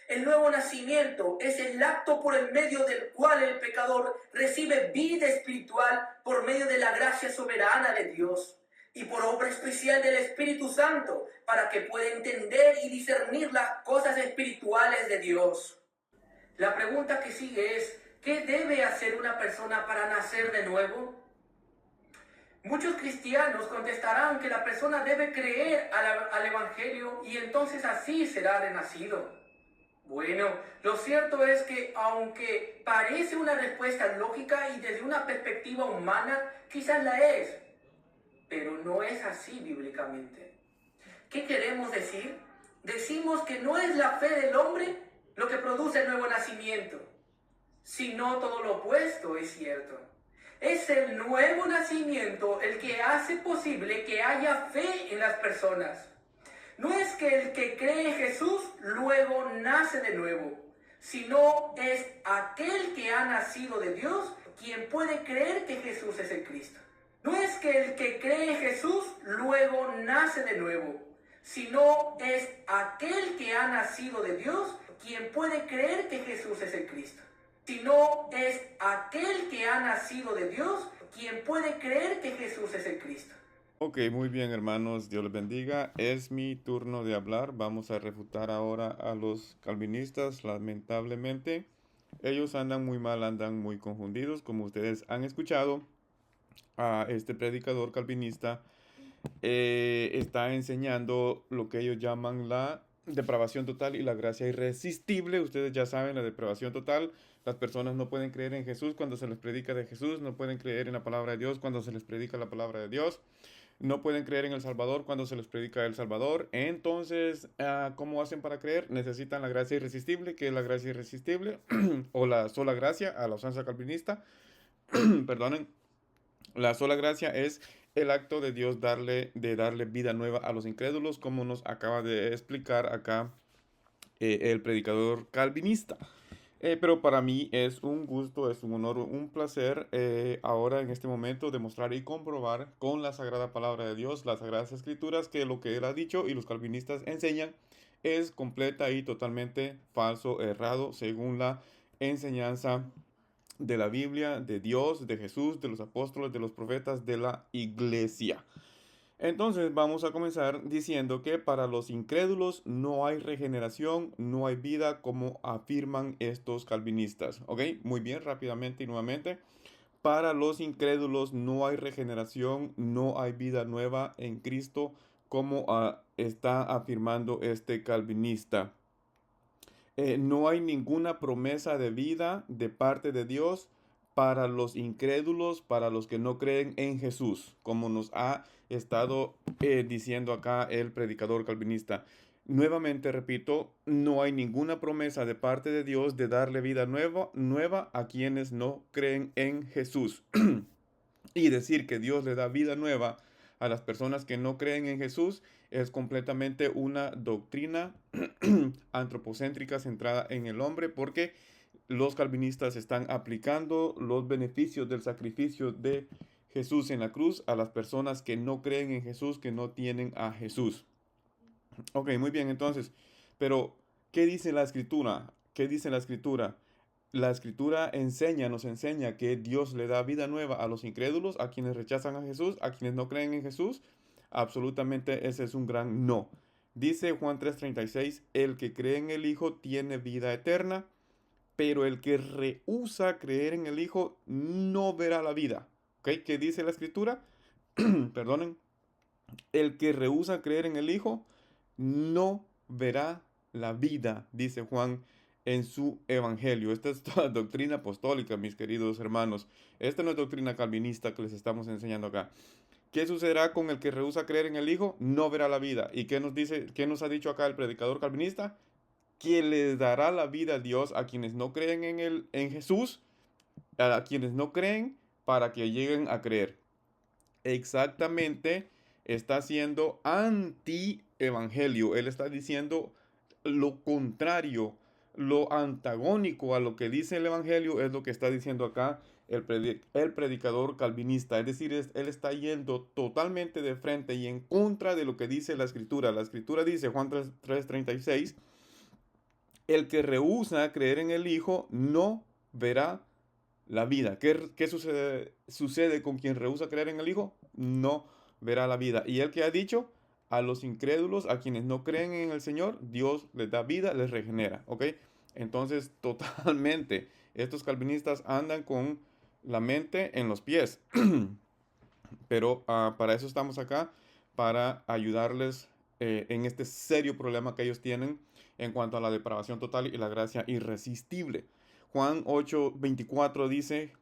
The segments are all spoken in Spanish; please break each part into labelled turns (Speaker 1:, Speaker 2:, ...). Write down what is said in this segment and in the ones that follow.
Speaker 1: El nuevo nacimiento es el acto por el medio del cual el pecador recibe vida espiritual por medio de la gracia soberana de Dios y por obra especial del Espíritu Santo para que pueda entender y discernir las cosas espirituales de Dios. La pregunta que sigue es, ¿qué debe hacer una persona para nacer de nuevo? Muchos cristianos contestarán que la persona debe creer al Evangelio y entonces así será renacido. Bueno, lo cierto es que aunque parece una respuesta lógica y desde una perspectiva humana, quizás la es, pero no es así bíblicamente. ¿Qué queremos decir? Decimos que no es la fe del hombre lo que produce el nuevo nacimiento, sino todo lo opuesto es cierto. Es el nuevo nacimiento el que hace posible que haya fe en las personas. No es que el que cree en Jesús luego nace de nuevo, sino es aquel que ha nacido de Dios quien puede creer que Jesús es el Cristo. No es que el que cree en Jesús luego nace de nuevo, sino es aquel que ha nacido de Dios quien puede creer que Jesús es el Cristo. Sino es aquel que ha nacido de Dios quien puede creer que Jesús es el Cristo.
Speaker 2: Ok, muy bien, hermanos, Dios les bendiga. Es mi turno de hablar. Vamos a refutar ahora a los calvinistas, lamentablemente. Ellos andan muy mal, andan muy confundidos. Como ustedes han escuchado, a este predicador calvinista está enseñando lo que ellos llaman la depravación total y la gracia irresistible. Ustedes ya saben, la depravación total. Las personas no pueden creer en Jesús cuando se les predica de Jesús, no pueden creer en la palabra de Dios cuando se les predica la palabra de Dios. No pueden creer en el Salvador cuando se les predica el Salvador. Entonces, ¿cómo hacen para creer? Necesitan la gracia irresistible, que es la gracia irresistible, o la sola gracia, a la usanza calvinista. Perdonen. La sola gracia es el acto de Dios de darle vida nueva a los incrédulos, como nos acaba de explicar acá el predicador calvinista. Pero para mí es un gusto, es un honor, un placer ahora en este momento demostrar y comprobar con la sagrada palabra de Dios, las sagradas escrituras, que lo que él ha dicho y los calvinistas enseñan es completa y totalmente falso, errado, según la enseñanza de la Biblia, de Dios, de Jesús, de los apóstoles, de los profetas, de la iglesia. Entonces vamos a comenzar diciendo que para los incrédulos no hay regeneración, no hay vida como afirman estos calvinistas. ¿Ok? Muy bien, rápidamente y nuevamente. Para los incrédulos no hay regeneración, no hay vida nueva en Cristo como está afirmando este calvinista. No hay ninguna promesa de vida de parte de Dios para los incrédulos, para los que no creen en Jesús, como nos ha estado diciendo acá el predicador calvinista. Nuevamente repito, no hay ninguna promesa de parte de Dios de darle vida nueva a quienes no creen en Jesús. Y decir que Dios le da vida nueva a las personas que no creen en Jesús es completamente una doctrina antropocéntrica centrada en el hombre, porque los calvinistas están aplicando los beneficios del sacrificio de Jesús en la cruz a las personas que no creen en Jesús, que no tienen a Jesús. Ok, muy bien, entonces, pero ¿qué dice la escritura? ¿Qué dice la escritura? La escritura nos enseña que Dios le da vida nueva a los incrédulos, a quienes rechazan a Jesús, a quienes no creen en Jesús. Absolutamente ese es un gran no. Dice Juan 3:36, el que cree en el Hijo tiene vida eterna, pero el que rehúsa creer en el Hijo no verá la vida. ¿Ok? ¿Qué dice la escritura? Perdonen. El que rehúsa creer en el Hijo no verá la vida, dice Juan en su evangelio. Esta es toda doctrina apostólica, mis queridos hermanos. Esta no es doctrina calvinista que les estamos enseñando acá. ¿Qué sucederá con el que rehúsa creer en el Hijo? No verá la vida. ¿Y qué nos dice, qué nos ha dicho acá el predicador calvinista? Que le dará la vida a Dios a quienes no creen en Jesús, a quienes no creen para que lleguen a creer. Exactamente, está haciendo anti-evangelio. Él está diciendo lo contrario, lo antagónico a lo que dice el evangelio es lo que está diciendo acá el predicador calvinista. Es decir, él está yendo totalmente de frente y en contra de lo que dice la escritura. La escritura dice, Juan 3:36, El que rehúsa creer en el Hijo no verá la vida. ¿Qué sucede con quien rehúsa creer en el Hijo? No verá la vida. Y el que ha dicho, a los incrédulos, a quienes no creen en el Señor, Dios les da vida, les regenera. ¿Ok? Entonces, totalmente, estos calvinistas andan con la mente en los pies. Pero para eso estamos acá, para ayudarles en este serio problema que ellos tienen en cuanto a la depravación total y la gracia irresistible. Juan 8:24 dice,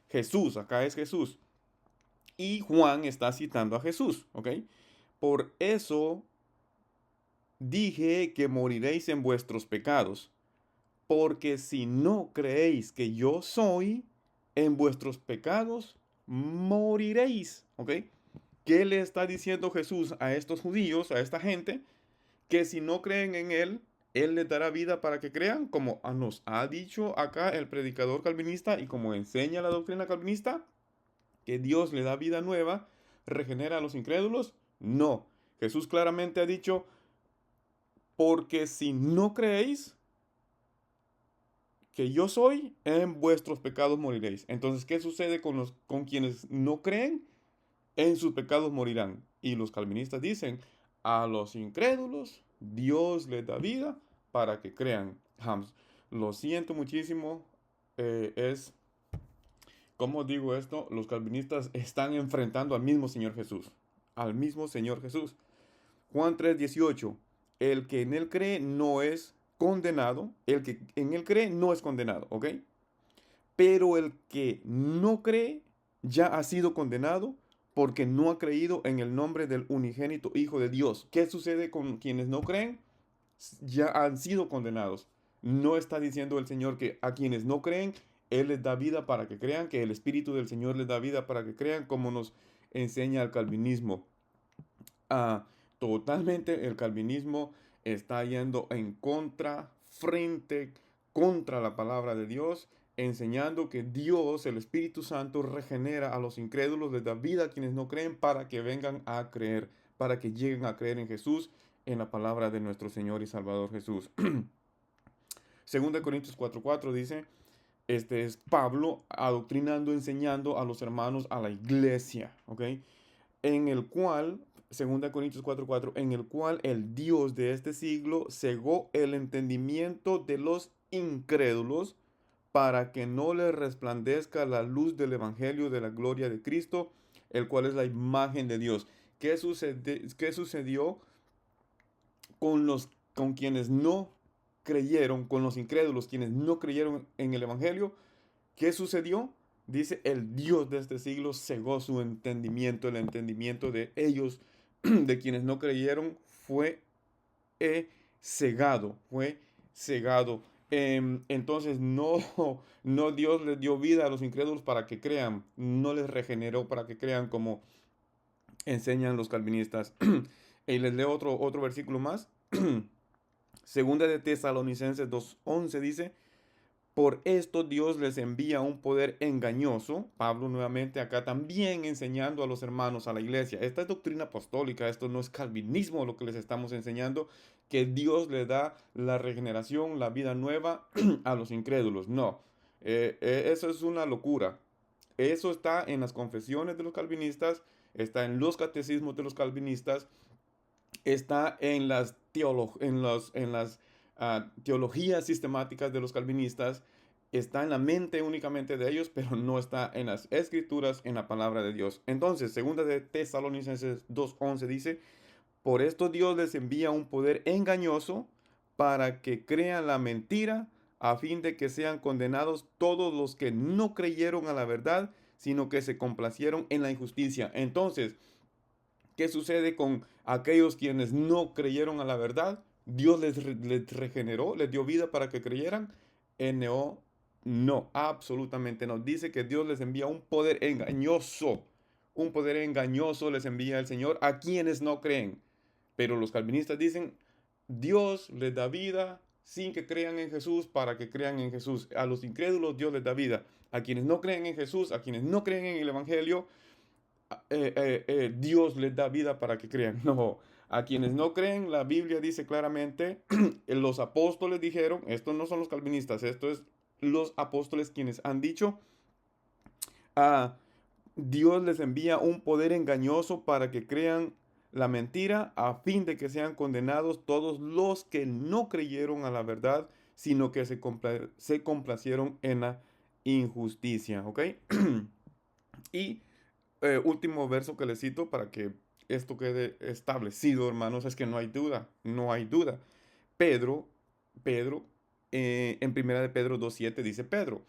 Speaker 2: Jesús, acá es Jesús. Y Juan está citando a Jesús, ¿ok? Por eso dije que moriréis en vuestros pecados, porque si no creéis que yo soy, en vuestros pecados moriréis, ¿ok? ¿Qué le está diciendo Jesús a estos judíos, a esta gente? Que si no creen en Él les dará vida para que crean, como nos ha dicho acá el predicador calvinista y como enseña la doctrina calvinista, que Dios le da vida nueva, regenera a los incrédulos. No, Jesús claramente ha dicho, porque si no creéis que yo soy, en vuestros pecados moriréis. Entonces, ¿qué sucede con quienes no creen? En sus pecados morirán. Y los calvinistas dicen, a los incrédulos Dios les da vida para que crean. Lo siento muchísimo. Es, ¿cómo digo esto? Los calvinistas están enfrentando al mismo Señor Jesús. Al mismo Señor Jesús. Juan 3:18. El que en él cree no es condenado. El que en él cree no es condenado. ¿Ok? Pero el que no cree ya ha sido condenado porque no ha creído en el nombre del unigénito Hijo de Dios. ¿Qué sucede con quienes no creen? Ya han sido condenados. No está diciendo el Señor que a quienes no creen, Él les da vida para que crean, que el Espíritu del Señor les da vida para que crean, como nos enseña el calvinismo. Ah, totalmente el calvinismo está yendo en contra, frente, contra la palabra de Dios, enseñando que Dios, el Espíritu Santo, regenera a los incrédulos, les da vida a quienes no creen para que vengan a creer, para que lleguen a creer en Jesús, en la palabra de nuestro Señor y Salvador Jesús. Segunda de Corintios 4:4 dice, este es Pablo adoctrinando, enseñando a los hermanos, a la iglesia, ¿ok? En el cual, 2 Corintios 4:4, en el cual el Dios de este siglo cegó el entendimiento de los incrédulos para que no les resplandezca la luz del evangelio de la gloria de Cristo, el cual es la imagen de Dios. ¿Qué sucedió con quienes no creyeron, con los incrédulos, quienes no creyeron en el evangelio? ¿Qué sucedió? Dice, el Dios de este siglo cegó su entendimiento, el entendimiento de ellos, de quienes no creyeron, fue cegado, fue cegado. Entonces no Dios les dio vida a los incrédulos para que crean, no les regeneró para que crean como enseñan los calvinistas. Y les leo otro versículo más. Segunda de Tesalonicenses 2:11 dice, por esto Dios les envía un poder engañoso. Pablo nuevamente acá también enseñando a los hermanos, a la iglesia. Esta es doctrina apostólica, esto no es calvinismo lo que les estamos enseñando, que Dios le da la regeneración, la vida nueva a los incrédulos. No, eso es una locura. Eso está en las confesiones de los calvinistas, está en los catecismos de los calvinistas, está en las, teologías sistemáticas de los calvinistas, está en la mente únicamente de ellos, pero no está en las escrituras, en la palabra de Dios. Entonces, segunda de Tesalonicenses 2:11 dice, por esto Dios les envía un poder engañoso para que crean la mentira, a fin de que sean condenados todos los que no creyeron a la verdad, sino que se complacieron en la injusticia. Entonces, ¿qué sucede con aquellos quienes no creyeron a la verdad? Dios les regeneró, les dio vida para que creyeran. No, no, absolutamente no. Dice que Dios les envía un poder engañoso. Un poder engañoso les envía el Señor a quienes no creen. Pero los calvinistas dicen, Dios les da vida sin que crean en Jesús para que crean en Jesús. A los incrédulos Dios les da vida. A quienes no creen en Jesús, a quienes no creen en el Evangelio, Dios les da vida para que crean. No, A quienes no creen, la Biblia dice claramente, los apóstoles dijeron, estos no son los calvinistas, esto es los apóstoles quienes han dicho, ah, Dios les envía un poder engañoso para que crean la mentira a fin de que sean condenados todos los que no creyeron a la verdad, sino que se complacieron en la injusticia, ¿ok? Y último verso que les cito para que esto quede establecido, hermanos, es que no hay duda, no hay duda. Pedro, Pedro, en primera de Pedro 2:7 dice Pedro,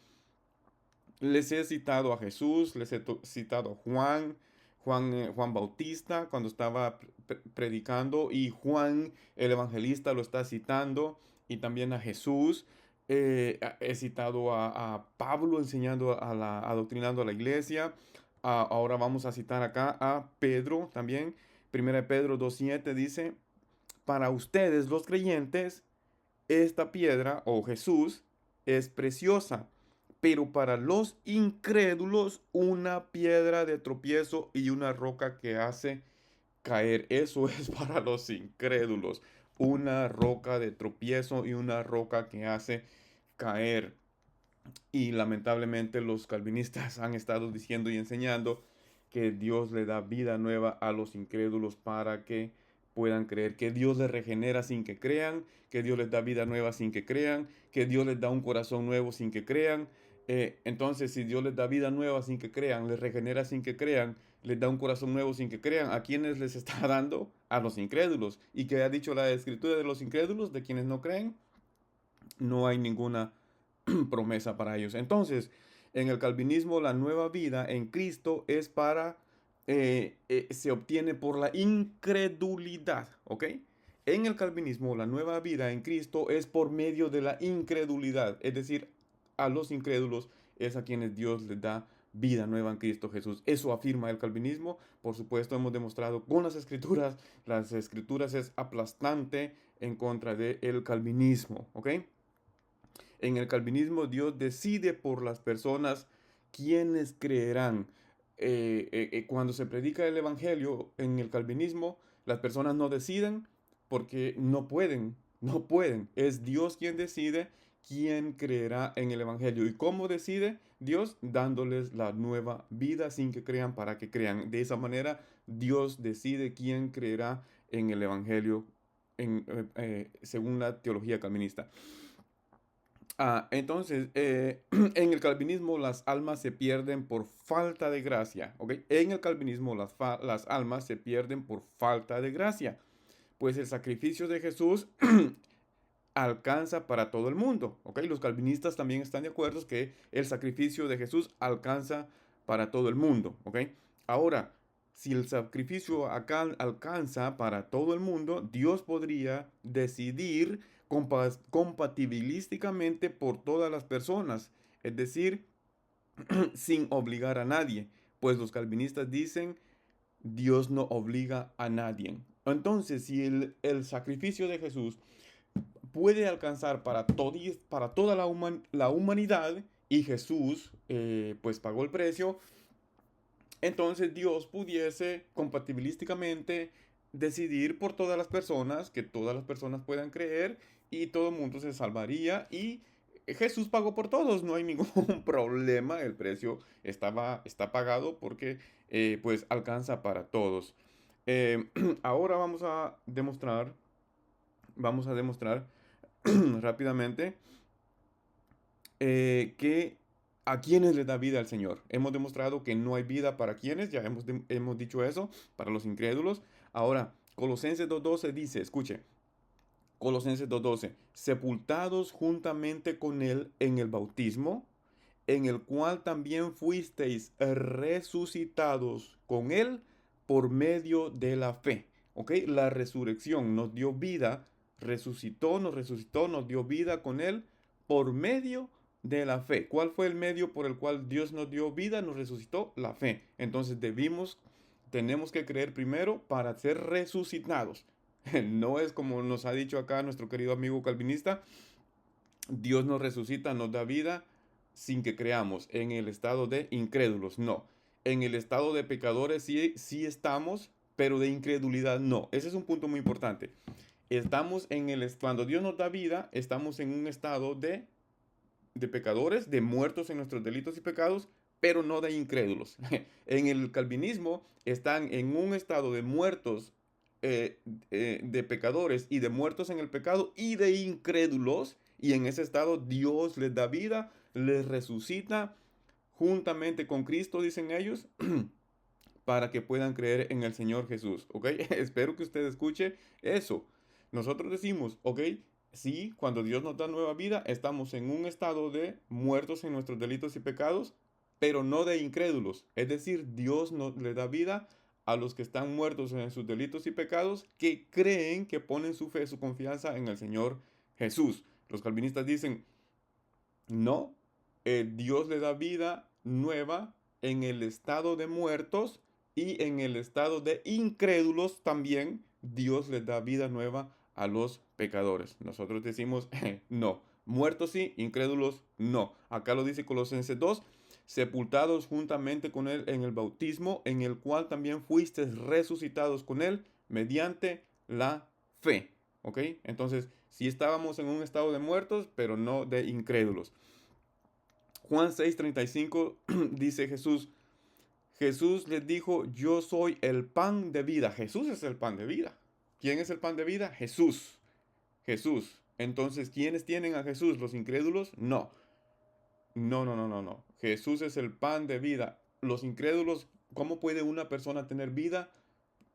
Speaker 2: les he citado a Jesús, les he citado a Juan Bautista cuando estaba predicando, y Juan el evangelista lo está citando, y también a Jesús. He citado a Pablo enseñando adoctrinando a la iglesia. Ahora vamos a citar acá a Pedro también. Primera de Pedro 2:7 dice, para ustedes los creyentes, esta piedra o Jesús es preciosa, pero para los incrédulos una piedra de tropiezo y una roca que hace caer. Eso es para los incrédulos, una roca de tropiezo y una roca que hace caer. Y lamentablemente los calvinistas han estado diciendo y enseñando que Dios le da vida nueva a los incrédulos para que puedan creer, que Dios les regenera sin que crean, que Dios les da vida nueva sin que crean, que Dios les da un corazón nuevo sin que crean. Entonces, si Dios les da vida nueva sin que crean, les regenera sin que crean, les da un corazón nuevo sin que crean, ¿a quiénes les está dando? A los incrédulos. ¿Y qué ha dicho la Escritura de los incrédulos, de quienes no creen? No hay ninguna promesa para ellos. Entonces, en el calvinismo, la nueva vida en Cristo es se obtiene por la incredulidad, ¿ok? En el calvinismo, la nueva vida en Cristo es por medio de la incredulidad, es decir, a los incrédulos es a quienes Dios les da vida nueva en Cristo Jesús. Eso afirma el calvinismo. Por supuesto, hemos demostrado con las escrituras es aplastante en contra del calvinismo, ¿ok? En el calvinismo, Dios decide por las personas quienes creerán. Cuando se predica el evangelio en el calvinismo, las personas no deciden porque no pueden, no pueden. Es Dios quien decide quién creerá en el evangelio. ¿Y cómo decide Dios? Dándoles la nueva vida sin que crean para que crean. De esa manera, Dios decide quién creerá en el evangelio según la teología calvinista. Entonces, en el calvinismo las almas se pierden por falta de gracia, ¿ok? En el calvinismo las almas se pierden por falta de gracia, pues el sacrificio de Jesús alcanza para todo el mundo, ¿ok? Los calvinistas también están de acuerdo que el sacrificio de Jesús alcanza para todo el mundo, ¿ok? Ahora, si el sacrificio acá alcanza para todo el mundo, Dios podría decidir compatibilísticamente por todas las personas, es decir, sin obligar a nadie, pues los calvinistas dicen, Dios no obliga a nadie. Entonces, si el sacrificio de Jesús puede alcanzar para toda la humanidad, y Jesús pues pagó el precio, entonces Dios pudiese compatibilísticamente decidir por todas las personas, que todas las personas puedan creer y todo el mundo se salvaría, y Jesús pagó por todos, no hay ningún problema, el precio está pagado porque pues alcanza para todos. Ahora vamos a demostrar rápidamente que a quienes les da vida al Señor. Hemos demostrado que no hay vida para quienes, ya hemos dicho eso, para los incrédulos. Ahora, Colosenses 2:12 dice, escuche, Colosenses 2:12, sepultados juntamente con Él en el bautismo, en el cual también fuisteis resucitados con Él por medio de la fe. ¿Ok? La resurrección nos dio vida, nos resucitó, nos dio vida con Él por medio de la fe. ¿Cuál fue el medio por el cual Dios nos dio vida, nos resucitó? La fe. Entonces tenemos que creer primero para ser resucitados. No es como nos ha dicho acá nuestro querido amigo calvinista, Dios nos resucita, nos da vida sin que creamos en el estado de incrédulos. No, en el estado de pecadores sí estamos, pero de incredulidad no. Ese es un punto muy importante. Cuando Dios nos da vida, estamos en un estado de pecadores, de muertos en nuestros delitos y pecados, pero no de incrédulos. En el calvinismo están en un estado de muertos, de pecadores y de muertos en el pecado y de incrédulos, y en ese estado Dios les da vida, les resucita juntamente con Cristo, dicen ellos, para que puedan creer en el Señor Jesús, ¿ok? Espero que usted escuche eso. Nosotros decimos, ¿ok? Sí, cuando Dios nos da nueva vida, estamos en un estado de muertos en nuestros delitos y pecados, pero no de incrédulos. Es decir, Dios no le da vida a los que están muertos en sus delitos y pecados, que creen, que ponen su fe, su confianza en el Señor Jesús. Los calvinistas dicen, no, Dios le da vida nueva en el estado de muertos, y en el estado de incrédulos también Dios les da vida nueva a los pecadores. Nosotros decimos no, muertos sí, incrédulos no. Acá lo dice Colosenses 2, sepultados juntamente con él en el bautismo, en el cual también fuiste resucitados con él mediante la fe. ¿Ok? Entonces, sí estábamos en un estado de muertos, pero no de incrédulos. Juan 6:35 dice Jesús les dijo, yo soy el pan de vida. Jesús es el pan de vida. ¿Quién es el pan de vida? Jesús. Jesús. Entonces, ¿quiénes tienen a Jesús? ¿Los incrédulos? No. No, no, no, no, no. Jesús es el pan de vida. Los incrédulos, ¿cómo puede una persona tener vida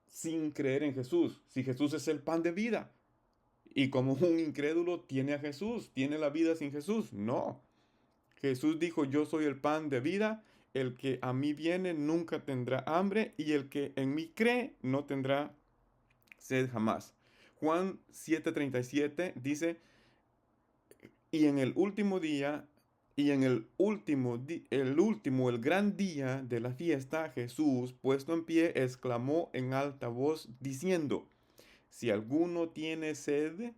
Speaker 2: sin creer en Jesús? Si Jesús es el pan de vida. Y como un incrédulo tiene a Jesús, tiene la vida sin Jesús. No. Jesús dijo, yo soy el pan de vida, el que a mí viene nunca tendrá hambre, y el que en mí cree no tendrá sed jamás. Juan 7:37 dice, y en el último día, y en el gran día de la fiesta, Jesús, puesto en pie, exclamó en alta voz, diciendo, si alguno tiene sed,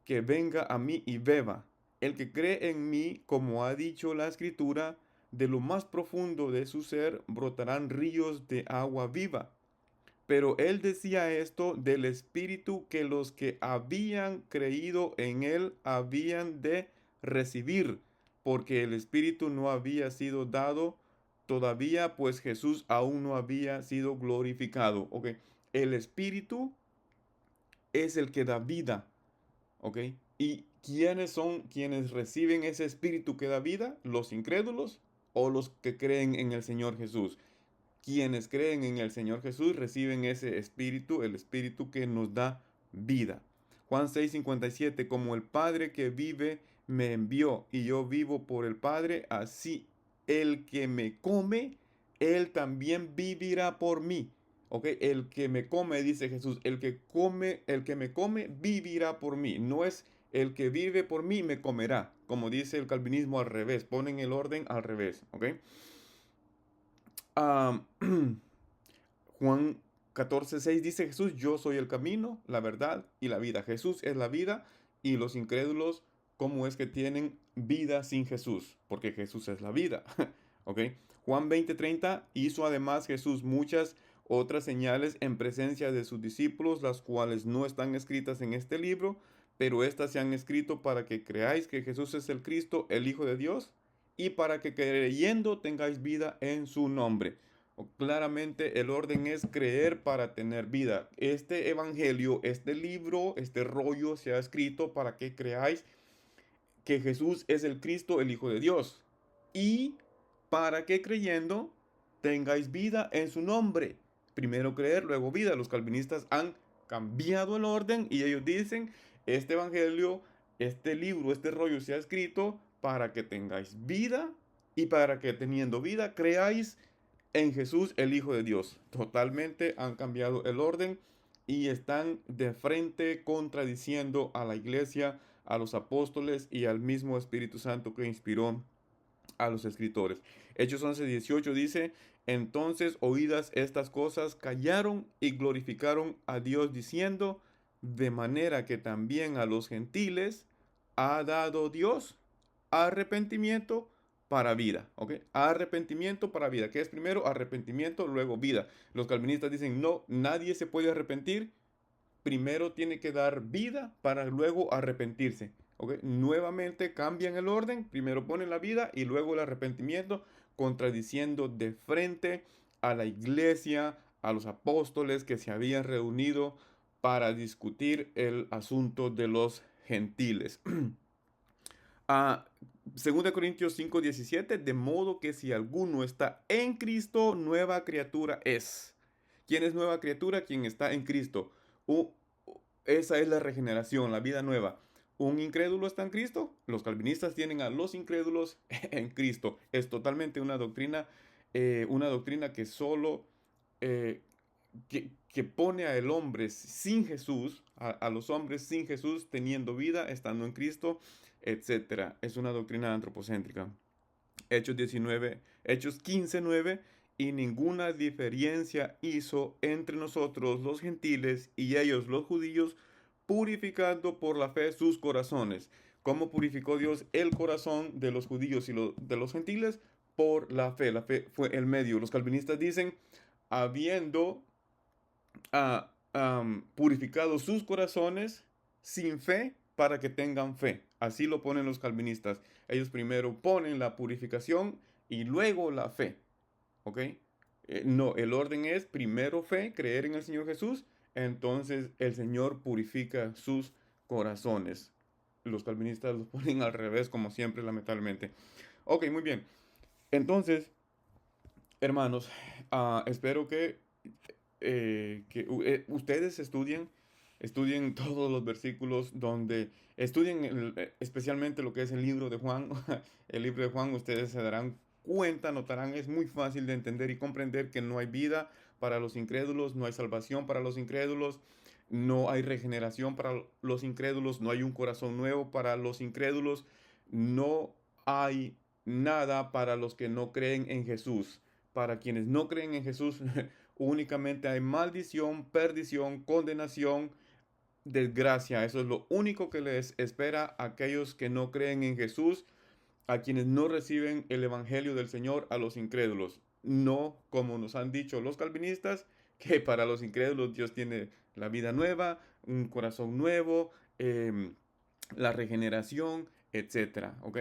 Speaker 2: que venga a mí y beba. El que cree en mí, como ha dicho la Escritura, de lo más profundo de su ser brotarán ríos de agua viva. Pero él decía esto del Espíritu que los que habían creído en él habían de recibir, porque el Espíritu no había sido dado todavía, pues Jesús aún no había sido glorificado. ¿Ok? El Espíritu es el que da vida. ¿Ok? ¿Y quiénes son quienes reciben ese espíritu que da vida? ¿Los incrédulos o los que creen en el Señor Jesús? Quienes creen en el Señor Jesús reciben ese espíritu, el espíritu que nos da vida. Juan 6:57, como el Padre que vive me envió y yo vivo por el Padre, así el que me come, él también vivirá por mí. ¿Ok? El que me come, dice Jesús, el que me come, vivirá por mí. No es el que vive por mí, me comerá. Como dice el calvinismo al revés, ponen el orden al revés. ¿Ok? Ah, Juan 14:6 dice Jesús, yo soy el camino, la verdad y la vida. Jesús es la vida, y los incrédulos, ¿cómo es que tienen vida sin Jesús? Porque Jesús es la vida. ¿Ok? Juan 20:30 hizo además Jesús muchas otras señales en presencia de sus discípulos, las cuales no están escritas en este libro, pero estas se han escrito para que creáis que Jesús es el Cristo, el Hijo de Dios, y para que creyendo tengáis vida en su nombre. Claramente el orden es creer para tener vida. Este evangelio, este libro, este rollo se ha escrito para que creáis que Jesús es el Cristo, el Hijo de Dios, y para que creyendo tengáis vida en su nombre. Primero creer, luego vida. Los calvinistas han cambiado el orden y ellos dicen, este evangelio, este libro, este rollo se ha escrito para que tengáis vida y para que teniendo vida creáis en Jesús, el Hijo de Dios. Totalmente han cambiado el orden y están de frente contradiciendo a la iglesia, a los apóstoles y al mismo Espíritu Santo que inspiró a los escritores. Hechos 11:18 dice, entonces oídas estas cosas, callaron y glorificaron a Dios diciendo, de manera que también a los gentiles ha dado Dios arrepentimiento para vida, ¿ok? Arrepentimiento para vida. ¿Qué es primero? Arrepentimiento, luego vida. Los calvinistas dicen, no, nadie se puede arrepentir. Primero tiene que dar vida para luego arrepentirse, ¿ok? Nuevamente cambian el orden. Primero ponen la vida y luego el arrepentimiento, contradiciendo de frente a la iglesia, a los apóstoles que se habían reunido para discutir el asunto de los gentiles. A 2 Corintios 5:17, de modo que si alguno está en Cristo, nueva criatura es. ¿Quién es nueva criatura? Quien está en Cristo. U- Esa es la regeneración, la vida nueva. ¿Un incrédulo está en Cristo? Los calvinistas tienen a los incrédulos en Cristo. Es totalmente una doctrina que solo eh, que pone al hombre sin Jesús, a los hombres sin Jesús, teniendo vida, estando en Cristo, etcétera. Es una doctrina antropocéntrica. Hechos 15:9, y ninguna diferencia hizo entre nosotros los gentiles y ellos los judíos, purificando por la fe sus corazones. ¿Cómo purificó Dios el corazón de los judíos y de los gentiles? Por la fe. La fe fue el medio. Los calvinistas dicen, habiendo purificado sus corazones sin fe para que tengan fe. Así lo ponen los calvinistas. Ellos primero ponen la purificación y luego la fe. ¿Ok? No, el orden es primero fe, creer en el Señor Jesús. Entonces el Señor purifica sus corazones. Los calvinistas lo ponen al revés, como siempre, lamentablemente. Ok, muy bien. Entonces, hermanos, espero que ustedes estudien todos los versículos donde estudien especialmente lo que es el libro de Juan. El libro de Juan, ustedes se darán cuenta, notarán, es muy fácil de entender y comprender que no hay vida para los incrédulos, no hay salvación para los incrédulos, no hay regeneración para los incrédulos, no hay un corazón nuevo para los incrédulos, no hay nada para los que no creen en Jesús. Para quienes no creen en Jesús, únicamente hay maldición, perdición, condenación, desgracia. Eso es lo único que les espera a aquellos que no creen en Jesús, a quienes no reciben el Evangelio del Señor, a los incrédulos. No como nos han dicho los calvinistas, que para los incrédulos Dios tiene la vida nueva, un corazón nuevo, la regeneración, etcétera, ¿ok?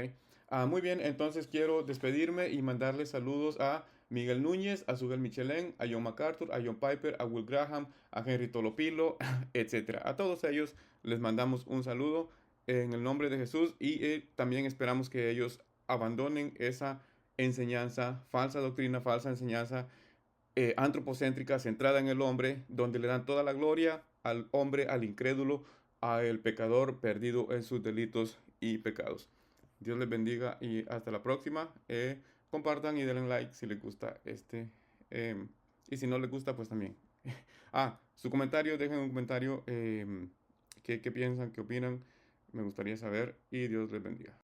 Speaker 2: Muy bien, entonces quiero despedirme y mandarles saludos a Miguel Núñez, a Sugel Michelén, a John MacArthur, a John Piper, a Will Graham, a Henry Tolopilo, etcétera. A todos ellos les mandamos un saludo en el nombre de Jesús y también esperamos que ellos abandonen esa enseñanza, falsa doctrina, falsa enseñanza antropocéntrica centrada en el hombre, donde le dan toda la gloria al hombre, al incrédulo, al pecador perdido en sus delitos y pecados. Dios les bendiga y hasta la próxima. Compartan y denle like si les gusta y si no les gusta, pues también. Su comentario, dejen un comentario. ¿Qué piensan? ¿Qué opinan? Me gustaría saber y Dios les bendiga.